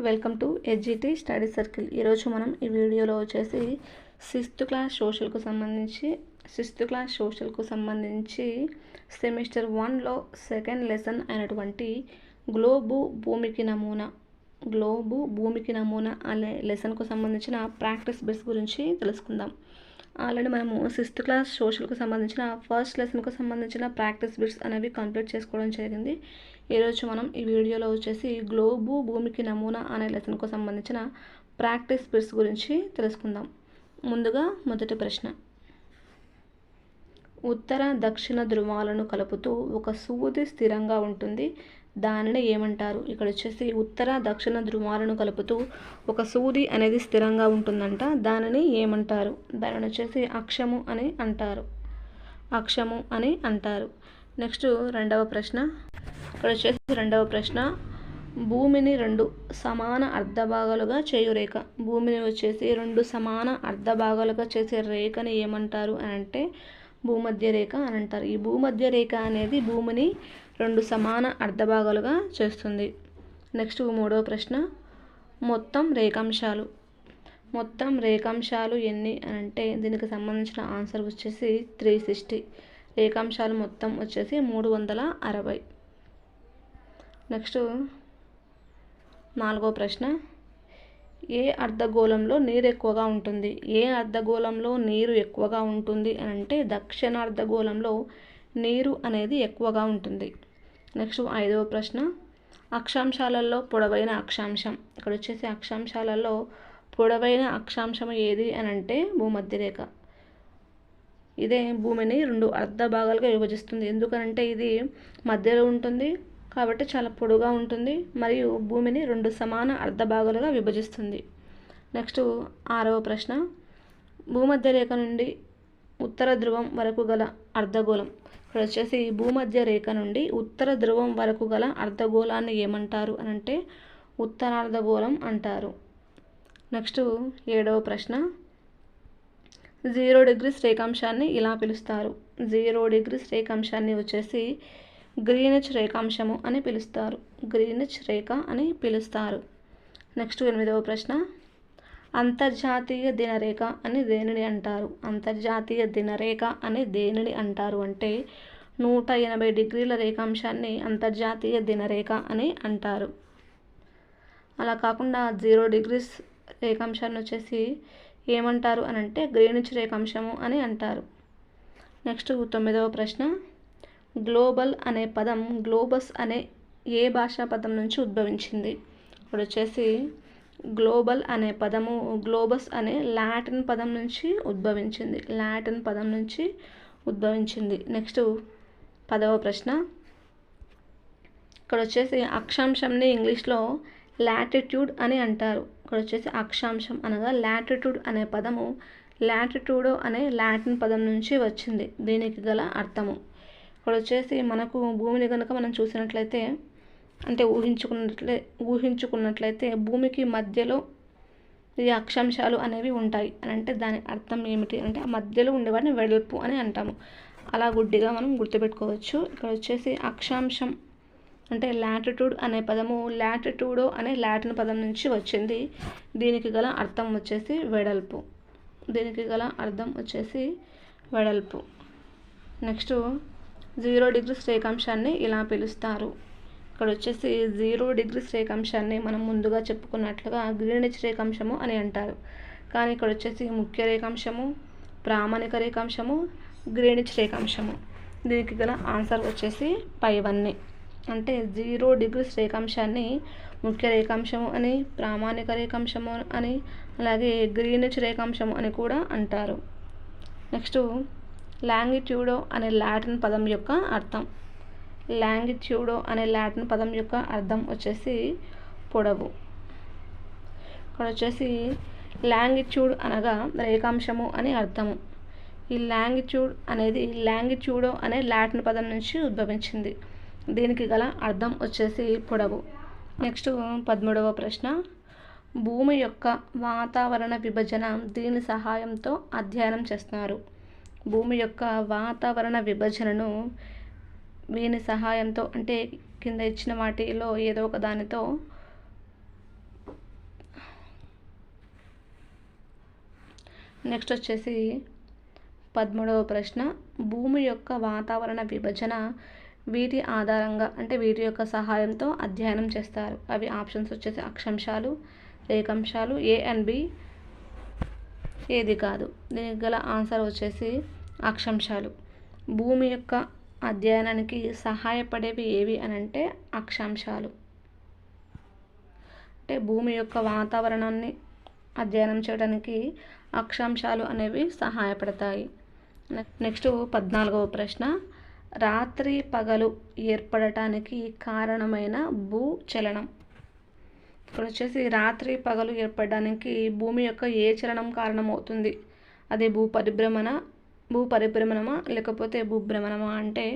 Welcome to ఎడ్జిటి study circle. ఈరోజు మనం ఈ వీడియోలో వచ్చేసి సిక్స్త్ క్లాస్ సోషల్కు సంబంధించి సెమిస్టర్ 1లో సెకండ్ లెసన్ అయినటువంటి గ్లోబు భూమికి నమూనా అనే లెసన్కు సంబంధించిన ప్రాక్టీస్ బిట్స్ గురించి తెలుసుకుందాం. ఆల్రెడీ మనము సిక్స్త్ క్లాస్ సోషల్కు సంబంధించిన ఫస్ట్ లెసన్కు సంబంధించిన ప్రాక్టీస్ బిట్స్ అనేవి కంప్లీట్ చేసుకోవడం జరిగింది. ఈరోజు మనం ఈ వీడియోలో వచ్చేసి గ్లోబు భూమికి నమూనా అనే లెసన్కు సంబంధించిన ప్రాక్టీస్ బిట్స్ గురించి తెలుసుకుందాం. ముందుగా మొదటి ప్రశ్న, ఉత్తర దక్షిణ ధృవాలను కలుపుతూ ఒక సూది స్థిరంగా ఉంటుంది, దానిని ఏమంటారు? ఇక్కడ వచ్చేసి ఉత్తర దక్షిణ ధృవాలను కలుపుతూ ఒక సూది అనేది స్థిరంగా ఉంటుందంట, దానిని ఏమంటారు? దానిని వచ్చేసి అక్షము అని అంటారు. నెక్స్ట్ రెండవ ప్రశ్న, ఇక్కడ వచ్చేసి రెండవ ప్రశ్న, భూమిని రెండు సమాన అర్ధభాగాలుగా చేయు రేఖ. భూమిని వచ్చేసి రెండు సమాన అర్ధభాగాలుగా చేసే రేఖని ఏమంటారు అని అంటే భూమధ్య రేఖ అని అంటారు. ఈ భూమధ్య రేఖ అనేది భూమిని రెండు సమాన అర్ధభాగాలుగా చేస్తుంది. నెక్స్ట్ మూడవ ప్రశ్న, మొత్తం రేఖాంశాలు ఎన్ని అని అంటే దీనికి సంబంధించిన ఆన్సర్ వచ్చేసి 360. రేఖాంశాలు మొత్తం వచ్చేసి 360. నెక్స్ట్ నాలుగో ప్రశ్న, ఏ అర్ధగోళంలో నీరు ఎక్కువగా ఉంటుంది? ఏ అర్ధగోళంలో నీరు ఎక్కువగా ఉంటుంది అని అంటే దక్షిణ అర్ధగోళంలో నీరు అనేది ఎక్కువగా ఉంటుంది. నెక్స్ట్ ఐదవ ప్రశ్న, అక్షాంశాలలో పొడవైన అక్షాంశం. ఇక్కడ వచ్చేసి అక్షాంశాలలో పొడవైన అక్షాంశం ఏది అని అంటే భూమధ్య రేఖ. ఇదే భూమిని రెండు అర్ధ భాగాలుగా విభజిస్తుంది. ఎందుకనంటే ఇది మధ్యలో ఉంటుంది కాబట్టి చాలా పొడవుగా ఉంటుంది మరియు భూమిని రెండు సమాన అర్ధ భాగాలుగా విభజిస్తుంది. నెక్స్ట్ ఆరవ ప్రశ్న, భూమధ్య రేఖ నుండి ఉత్తర ధ్రువం వరకు గల అర్ధగోళం. ఇక్కడ వచ్చేసి భూమధ్య రేఖ నుండి ఉత్తర ధ్రువం వరకు గల అర్ధగోళాన్ని ఏమంటారు అని అంటే ఉత్తరార్ధగోళం అంటారు. నెక్స్ట్ ఏడవ ప్రశ్న, 0 degrees రేఖాంశాన్ని ఇలా పిలుస్తారు. 0 degrees రేఖాంశాన్ని వచ్చేసి గ్రీనిచ్ రేఖాంశము అని పిలుస్తారు. గ్రీనిచ్ రేఖ అని పిలుస్తారు. నెక్స్ట్ ఎనిమిదవ ప్రశ్న, అంతర్జాతీయ దినరేఖ అని దేనిని అంటారు? అంతర్జాతీయ దినరేఖ అని దేనిని అంటారు అంటే 180 డిగ్రీల రేఖాంశాన్ని అంతర్జాతీయ దినరేఖ అని అంటారు. అలా కాకుండా 0 degrees రేఖాంశాన్ని వచ్చేసి ఏమంటారు అని అంటే గ్రీనిచ్ రేఖాంశము అని అంటారు. నెక్స్ట్ 9వ ప్రశ్న, గ్లోబల్ అనే పదం గ్లోబస్ అనే ఏ భాషా పదం నుంచి ఉద్భవించింది? ఇప్పుడు వచ్చేసి గ్లోబల్ అనే పదము గ్లోబస్ అనే లాటిన్ పదం నుంచి ఉద్భవించింది. నెక్స్ట్ 10వ ప్రశ్న, ఇక్కడ వచ్చేసి అక్షాంశంని ఇంగ్లీష్లో లాటిట్యూడ్ అని అంటారు. ఇక్కడ వచ్చేసి అక్షాంశం అనగా లాటిట్యూడ్ అనే పదము లాటిట్యూడో అనే లాటిన్ పదం నుంచి వచ్చింది. దీనికి గల అర్థము, ఇక్కడ వచ్చేసి మనకు భూమిని కనుక మనం చూసినట్లయితే అంటే ఊహించుకున్నట్లయితే భూమికి మధ్యలో ఈ అక్షాంశాలు అనేవి ఉంటాయి అని అంటే దాని అర్థం ఏమిటి అంటే ఆ మధ్యలో ఉండేవాడిని వెడల్పు అని అంటాము. అలా గుడ్డిగా మనం గుర్తుపెట్టుకోవచ్చు. ఇక్కడ వచ్చేసి అక్షాంశం అంటే లాటిట్యూడ్ అనే పదము లాటిట్యూడో అనే లాటిన్ పదం నుంచి వచ్చింది. దీనికి గల అర్థం వచ్చేసి వెడల్పు. నెక్స్ట్ 0 degrees రేఖాంశాన్ని ఇలా పిలుస్తారు. ఇక్కడ వచ్చేసి 0 degrees రేఖాంశాన్ని మనం ముందుగా చెప్పుకున్నట్లుగా గ్రీనిచ్ రేఖాంశము అని అంటారు. కానీ ఇక్కడ వచ్చేసి ముఖ్య రేఖాంశము, ప్రామాణిక రేఖాంశము, గ్రీనిచ్ రేఖాంశము. దీనికి గల ఆన్సర్ వచ్చేసి పైవన్నీ. అంటే 0 degrees రేఖాంశాన్ని ముఖ్య రేఖాంశము అని, ప్రామాణిక రేఖాంశము అని, అలాగే గ్రీనిచ్ రేఖాంశము అని కూడా అంటారు. నెక్స్ట్ లాంగిట్యూడో అనే లాటిన్ పదం యొక్క అర్థం వచ్చేసి పొడవు. ఇక్కడ వచ్చేసి లాంగిట్యూడ్ అనగా రేఖాంశము అని అర్థము. ఈ లాంగిట్యూడ్ అనేది లాంగిట్యూడో అనే లాటిన్ పదం నుంచి ఉద్భవించింది. దీనికి గల అర్థం వచ్చేసి పొడవు. నెక్స్ట్ 13వ ప్రశ్న, భూమి యొక్క వాతావరణ విభజన దీని సహాయంతో అధ్యయనం చేస్తున్నారు. భూమి యొక్క వాతావరణ విభజనను వీని సహాయంతో అంటే కింద ఇచ్చిన వాటిలో ఏదో ఒక దానితో నెక్స్ట్ వచ్చేసి 13వ ప్రశ్న, భూమి యొక్క వాతావరణ విభజన వీటి ఆధారంగా అంటే వీటి యొక్క సహాయంతో అధ్యయనం చేస్తారు. అవి ఆప్షన్స్ వచ్చేసి అక్షాంశాలు, రేఖాంశాలు, ఏ అండ్ బి, ఏది కాదు. దీనికి గల ఆన్సర్ వచ్చేసి అక్షాంశాలు. భూమి యొక్క అధ్యయనానికి సహాయపడేవి ఏవి అని అంటే అక్షాంశాలు. అంటే భూమి యొక్క వాతావరణాన్ని అధ్యయనం చేయడానికి అక్షాంశాలు అనేవి సహాయపడతాయి. నెక్స్ట్ 14వ ప్రశ్న, రాత్రి పగలు ఏర్పడటానికి కారణమైన భూచలనం. ఇక్కడ వచ్చేసి రాత్రి పగలు ఏర్పడడానికి భూమి యొక్క ఏ చలనం కారణమవుతుంది? అది భూపరిభ్రమణమా లేకపోతే భూభ్రమణమా అంటే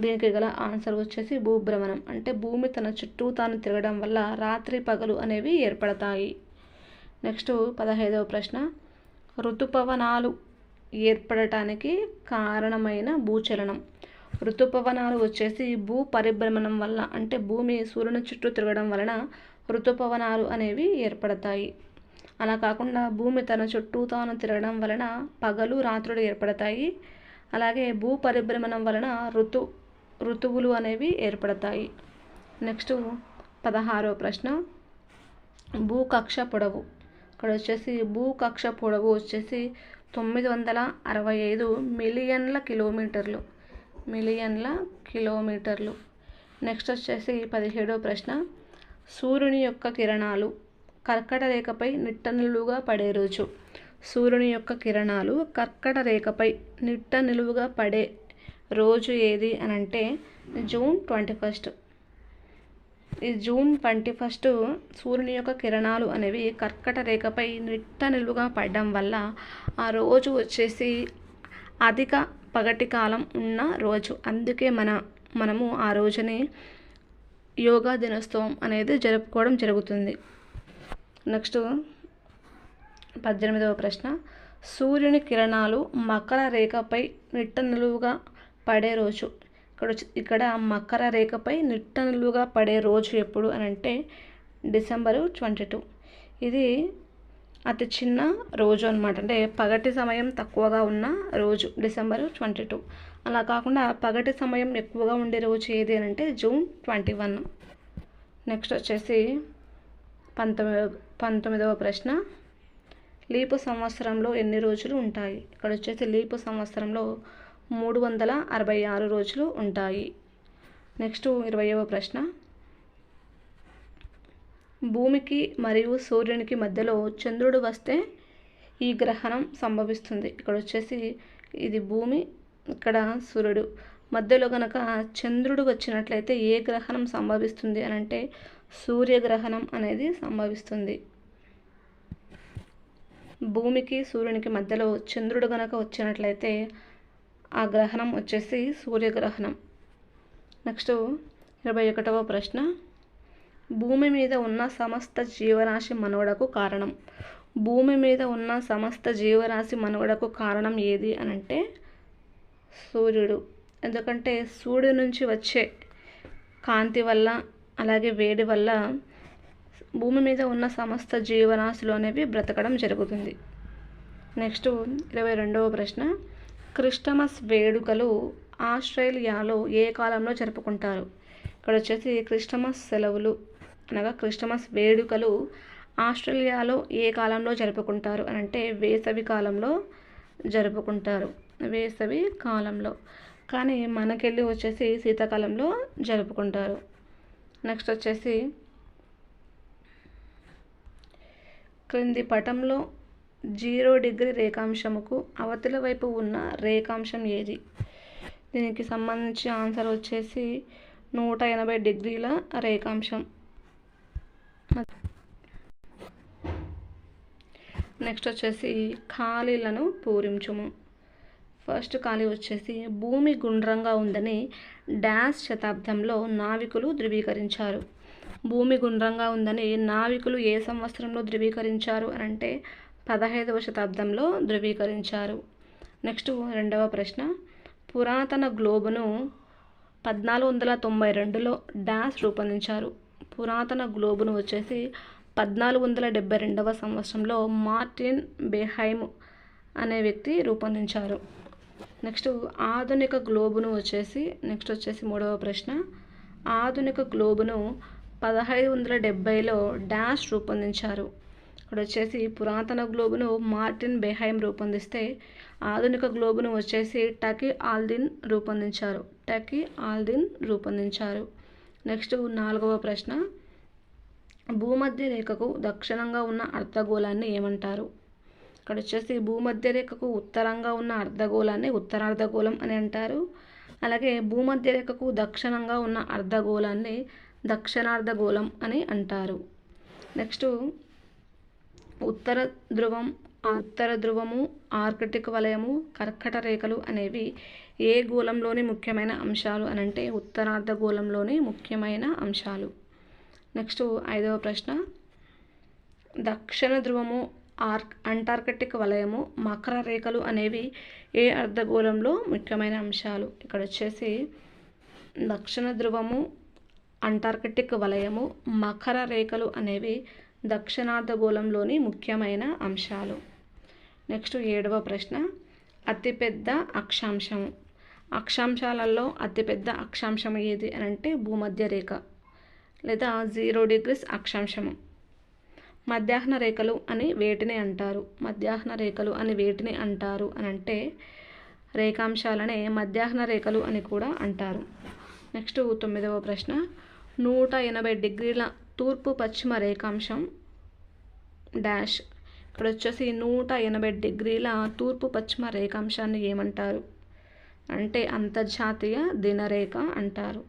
దీనికి గల ఆన్సర్ వచ్చేసి భూభ్రమణం. అంటే భూమి తన చుట్టూ తాను తిరగడం వల్ల రాత్రి పగలు అనేవి ఏర్పడతాయి. నెక్స్ట్ 15వ ప్రశ్న, ఋతుపవనాలు ఏర్పడటానికి కారణమైన భూచలనం. ఋతుపవనాలు వచ్చేసి భూ పరిభ్రమణం వల్ల అంటే భూమి సూర్యుని చుట్టూ తిరగడం వలన ఋతుపవనాలు అనేవి ఏర్పడతాయి. అలా కాకుండా భూమి తన చుట్టూ తాను తిరగడం వలన పగలు రాత్రులు ఏర్పడతాయి. అలాగే భూ పరిభ్రమణం వలన ఋతువులు అనేవి ఏర్పడతాయి. నెక్స్ట్ 16వ ప్రశ్న, భూకక్ష పొడవు. ఇక్కడ వచ్చేసి భూకక్ష పొడవు వచ్చేసి 965 మిలియన్ల కిలోమీటర్లు. నెక్స్ట్ వచ్చేసి 17వ ప్రశ్న, సూర్యుని యొక్క కిరణాలు కర్కట రేఖపై నిట్టనిలువుగా పడే రోజు. సూర్యుని యొక్క కిరణాలు కర్కట రేఖపై నిట్ట నిలువుగా పడే రోజు ఏది అని అంటే జూన్ 21. ఈ జూన్ 21 సూర్యుని యొక్క కిరణాలు అనేవి కర్కట రేఖపై నిట్ట నిలువుగా పడడం వల్ల ఆ రోజు వచ్చేసి అధిక పగటి కాలం ఉన్న రోజు. అందుకే మనము ఆ రోజుని యోగా దినోత్సవం అనేది జరుపుకోవడం జరుగుతుంది. నెక్స్ట్ 18వ ప్రశ్న, సూర్యుని కిరణాలు మకర రేఖపై నిట్ట నిలువుగా పడే రోజు. ఇక్కడ మకర రేఖపై నిట్ట నిలువుగా పడే రోజు ఎప్పుడు అని అంటే డిసెంబరు 22. ఇది అతి చిన్న రోజు అనమాట. అంటే పగటి సమయం తక్కువగా ఉన్న రోజు డిసెంబరు 22. అలా కాకుండా పగటి సమయం ఎక్కువగా ఉండే రోజు ఏది అని అంటే జూన్ 21. నెక్స్ట్ వచ్చేసి 19వ ప్రశ్న, లీపు సంవత్సరంలో ఎన్ని రోజులు ఉంటాయి? ఇక్కడ వచ్చేసి లీపు సంవత్సరంలో 366 రోజులు ఉంటాయి. నెక్స్ట్ 20వ ప్రశ్న, భూమికి మరియు సూర్యునికి మధ్యలో చంద్రుడు వస్తే ఈ గ్రహణం సంభవిస్తుంది. ఇక్కడ వచ్చేసి ఇది భూమి, ఇక్కడ సూర్యుడు మధ్యలో కనుక చంద్రుడు వచ్చినట్లయితే ఏ గ్రహణం సంభవిస్తుంది అని అంటే సూర్యగ్రహణం అనేది సంభవిస్తుంది. భూమికి సూర్యునికి మధ్యలో చంద్రుడు కనుక వచ్చినట్లయితే ఆ గ్రహణం వచ్చేసి సూర్యగ్రహణం. నెక్స్ట్ 21వ ప్రశ్న, భూమి మీద ఉన్న సమస్త జీవరాశి మనుగడకు కారణం. భూమి మీద ఉన్న సమస్త జీవరాశి మనుగడకు కారణం ఏది అని అంటే సూర్యుడు. ఎందుకంటే సూర్యుడి నుంచి వచ్చే కాంతి వల్ల అలాగే వేడి వల్ల భూమి మీద ఉన్న సమస్త జీవరాశులు అనేవి బ్రతకడం జరుగుతుంది. నెక్స్ట్ 22వ ప్రశ్న, క్రిస్టమస్ వేడుకలు ఆస్ట్రేలియాలో ఏ కాలంలో జరుపుకుంటారు? ఇక్కడ వచ్చేసి క్రిస్టమస్ సెలవులు అనగా క్రిస్టమస్ వేడుకలు ఆస్ట్రేలియాలో ఏ కాలంలో జరుపుకుంటారు అని అంటే వేసవి కాలంలో జరుపుకుంటారు. వేసవి కాలంలో. కానీ మనకెళ్ళి వచ్చేసి శీతాకాలంలో జరుపుకుంటారు. నెక్స్ట్ వచ్చేసి క్రింది పటంలో 0 డిగ్రీ రేఖాంశముకు అవతల వైపు ఉన్న రేఖాంశం ఏది? దీనికి సంబంధించి ఆన్సర్ వచ్చేసి 180 డిగ్రీల రేఖాంశం. నెక్స్ట్ వచ్చేసి ఖాళీలను పూరించుము. ఫస్ట్ ఖాళీ వచ్చేసి భూమి గుండ్రంగా ఉందని డాష్ శతాబ్దంలో నావికులు ధృవీకరించారు. భూమి గుండ్రంగా ఉందని నావికులు ఏ సంవత్సరంలో ధృవీకరించారు అని అంటే 15వ శతాబ్దంలో ధృవీకరించారు. నెక్స్ట్ 2వ ప్రశ్న, పురాతన గ్లోబును 1492లో డాష్ రూపొందించారు. పురాతన గ్లోబును వచ్చేసి 1472వ సంవత్సరంలో మార్టిన్ బెహైమ్ అనే వ్యక్తి రూపొందించారు. నెక్స్ట్ ఆధునిక గ్లోబును వచ్చేసి మూడవ ప్రశ్న. ఆధునిక గ్లోబును 1570లో డాష్ రూపొందించారు. ఇక్కడ వచ్చేసి పురాతన గ్లోబును మార్టిన్ బెహైమ్ రూపొందిస్తే ఆధునిక గ్లోబును వచ్చేసి టకీ ఆల్దిన్ రూపొందించారు. నెక్స్ట్ నాలుగవ ప్రశ్న. భూమధ్య రేఖకు దక్షిణంగా ఉన్న అర్ధగోళాన్ని ఏమంటారు? ఇక్కడ వచ్చేసి భూమధ్య రేఖకు ఉత్తరంగా ఉన్న అర్ధగోళాన్ని ఉత్తరార్ధగోళం అని అంటారు. అలాగే భూమధ్య రేఖకు దక్షిణంగా ఉన్న అర్ధగోళాన్ని దక్షిణార్ధగోళం అని అంటారు. నెక్స్ట్ ఉత్తర ధ్రువము, ఆర్కిటిక్ వలయము, కర్కట రేఖలు అనేవి ఏ గోళంలోని ముఖ్యమైన అంశాలు అనంటే ఉత్తరార్ధగోళంలోని ముఖ్యమైన అంశాలు. నెక్స్ట్ ఐదవ ప్రశ్న. దక్షిణ ధ్రువము, అంటార్కిటిక్ వలయము, మకర రేఖలు అనేవి ఏ అర్ధగోళంలో ముఖ్యమైన అంశాలు? ఇక్కడ వచ్చేసి దక్షిణ ధ్రువము, అంటార్కిటిక్ వలయము, మకర రేఖలు అనేవి దక్షిణార్ధగోళంలోని ముఖ్యమైన అంశాలు. నెక్స్ట్ ఏడవ ప్రశ్న. అతిపెద్ద అక్షాంశము. అక్షాంశాలలో అతిపెద్ద అక్షాంశం ఏది అని అంటే భూమధ్య రేఖ లేదా 0 డిగ్రీస్ అక్షాంశము. మధ్యాహ్న రేఖలు అని వేటిని అంటారు అని అంటే రేఖాంశాలనే మధ్యాహ్న రేఖలు అని కూడా అంటారు. నెక్స్ట్ 9వ ప్రశ్న. 180 డిగ్రీల తూర్పు పశ్చిమ రేఖాంశం డాష్. ఇక్కడ వచ్చేసి 180 డిగ్రీల తూర్పు పశ్చిమ రేఖాంశాన్ని ఏమంటారు అంటే అంతర్జాతీయ దినరేఖ అంటారు.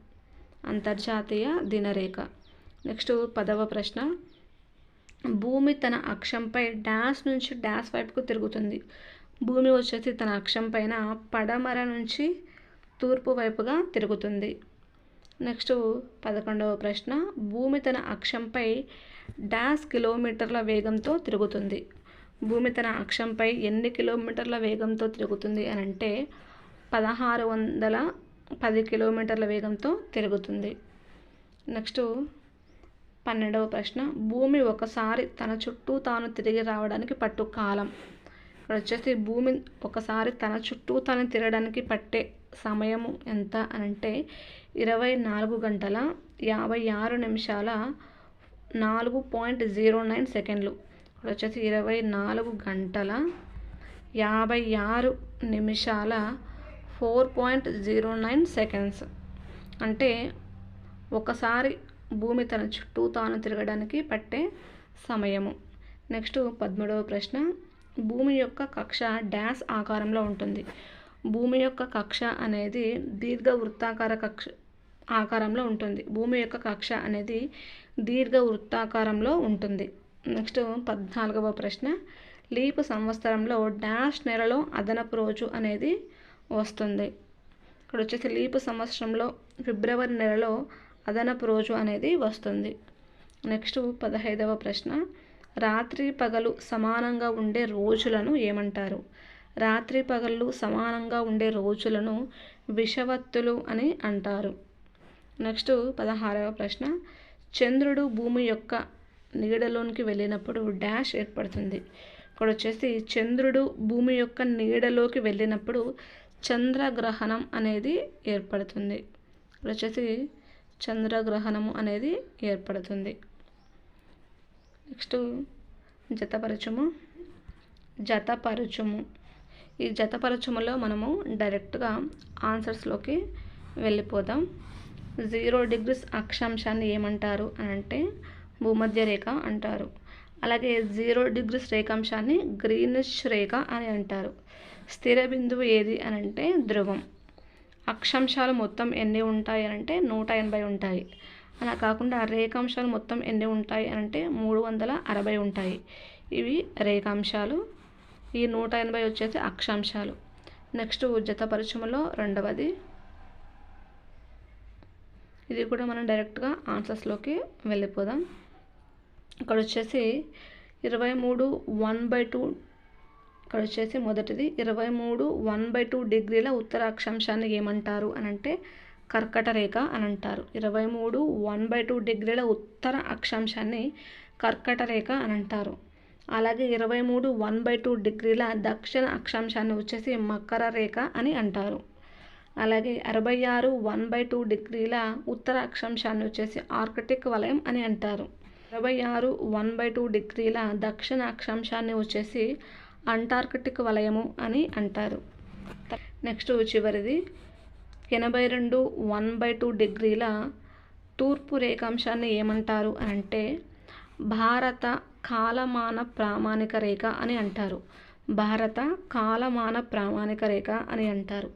నెక్స్ట్ 10వ ప్రశ్న. భూమి తన అక్షంపై డాష్ నుంచి డాష్ వైపుకు తిరుగుతుంది. భూమి వచ్చేసి తన అక్షం పైన పడమర నుంచి తూర్పు వైపుగా తిరుగుతుంది. నెక్స్ట్ 11వ ప్రశ్న. భూమి తన అక్షంపై డాష్ కిలోమీటర్ల వేగంతో తిరుగుతుంది. భూమి తన అక్షంపై ఎన్ని కిలోమీటర్ల వేగంతో తిరుగుతుంది అని అంటే 1610 కిలోమీటర్ల వేగంతో తిరుగుతుంది. నెక్స్ట్ 12వ ప్రశ్న. భూమి ఒకసారి తన చుట్టూ తాను తిరిగి రావడానికి పట్టు కాలం. ఇక్కడ వచ్చేసి భూమి ఒకసారి తన చుట్టూ తాను తిరగడానికి పట్టే సమయము ఎంత అనంటే 24 గంటల 56 నిమిషాల 4.09 సెకండ్లు. ఇక్కడ వచ్చేసి 24 గంటల 56 నిమిషాల 4.09 సెకండ్స్ అంటే ఒకసారి భూమి తన చుట్టూ తాను తిరగడానికి పట్టే సమయము. నెక్స్ట్ 13వ ప్రశ్న. భూమి యొక్క కక్ష డాష్ ఆకారంలో ఉంటుంది. భూమి యొక్క కక్ష అనేది దీర్ఘవృత్తాకార ఆకారంలో ఉంటుంది. నెక్స్ట్ 14వ ప్రశ్న. లీపు సంవత్సరంలో డాష్ నెలలో అదనపు రోజు అనేది వస్తుంది. ఇక్కడ వచ్చేసి లీపు సంవత్సరంలో ఫిబ్రవరి నెలలో అదనపు రోజు అనేది వస్తుంది. నెక్స్ట్ 15వ ప్రశ్న. రాత్రి పగలు సమానంగా ఉండే రోజులను ఏమంటారు? రాత్రి పగళ్ళు సమానంగా ఉండే రోజులను విషవత్తులు అని అంటారు. నెక్స్ట్ 16వ ప్రశ్న. చంద్రుడు భూమి యొక్క నీడలోనికి వెళ్ళినప్పుడు డాష్ ఏర్పడుతుంది. ఇక్కడ వచ్చేసి చంద్రుడు భూమి యొక్క నీడలోకి వెళ్ళినప్పుడు చంద్రగ్రహణం అనేది ఏర్పడుతుంది. ఇక్కడ వచ్చేసి చంద్రగ్రహణము అనేది ఏర్పడుతుంది. నెక్స్ట్ జతపరచుము. ఈ జతపరచుములో మనము డైరెక్ట్గా ఆన్సర్స్లోకి వెళ్ళిపోదాం. 0 డిగ్రీస్ అక్షాంశాన్ని ఏమంటారు అని అంటే భూమధ్య రేఖ అంటారు. అలాగే 0 డిగ్రీస్ రేఖాంశాన్ని గ్రీనిష్ రేఖ అని అంటారు. స్థిర బిందువు ఏది అని అంటే ధ్రువం. అక్షాంశాలు మొత్తం ఎన్ని ఉంటాయి అని అంటే 180 ఉంటాయి. అలా కాకుండా రేఖాంశాలు మొత్తం ఎన్ని ఉంటాయి అని అంటే 360 ఉంటాయి. ఇవి రేఖాంశాలు. ఈ 180 వచ్చేసి అక్షాంశాలు. నెక్స్ట్ జతపరచుములో రెండవది. ఇది కూడా మనం డైరెక్ట్గా ఆన్సర్స్లోకి వెళ్ళిపోదాం. ఇక్కడ వచ్చేసి 23 1/2. ఇక్కడ వచ్చేసి మొదటిది 23 1/2 డిగ్రీల ఉత్తర అక్షాంశాన్ని ఏమంటారు అని అంటే కర్కట రేఖ అని అంటారు. 23 1/2 డిగ్రీల ఉత్తర అక్షాంశాన్ని కర్కట రేఖ అని అంటారు. అలాగే 23 1/2 డిగ్రీల దక్షిణ అక్షాంశాన్ని వచ్చేసి మకర రేఖ అని అంటారు. అలాగే 66 1/2 డిగ్రీల ఉత్తర అక్షాంశాన్ని వచ్చేసి ఆర్కిటిక్ వలయం అని అంటారు. 26 1/2 డిగ్రీల దక్షిణ అక్షాంశాన్ని వచ్చేసి అంటార్కిటిక్ వలయము అని అంటారు. నెక్స్ట్ చివరిది 82 1/2 డిగ్రీల తూర్పు రేఖాంశాన్ని ఏమంటారు అంటే భారత కాలమాన ప్రామాణిక రేఖ అని అంటారు. భారత కాలమాన ప్రామాణిక రేఖ అని అంటారు.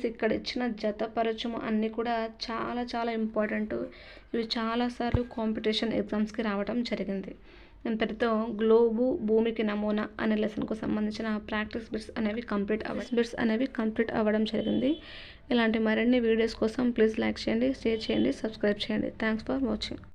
ఇక్కడ ఇచ్చిన జతపరచుము అన్నీ కూడా చాలా చాలా ఇంపార్టెంట్. ఇవి చాలాసార్లు కాంపిటీషన్ ఎగ్జామ్స్కి రావడం జరిగింది. ఇంతటితో గ్లోబు భూమికి నమూనా అనే లెసన్కు సంబంధించిన ప్రాక్టీస్ బిట్స్ అనేవి కంప్లీట్ అవ్వడం జరిగింది. ఇలాంటి మరిన్ని వీడియోస్ కోసం ప్లీజ్ లైక్ చేయండి, షేర్ చేయండి, సబ్స్క్రైబ్ చేయండి. Thanks for watching.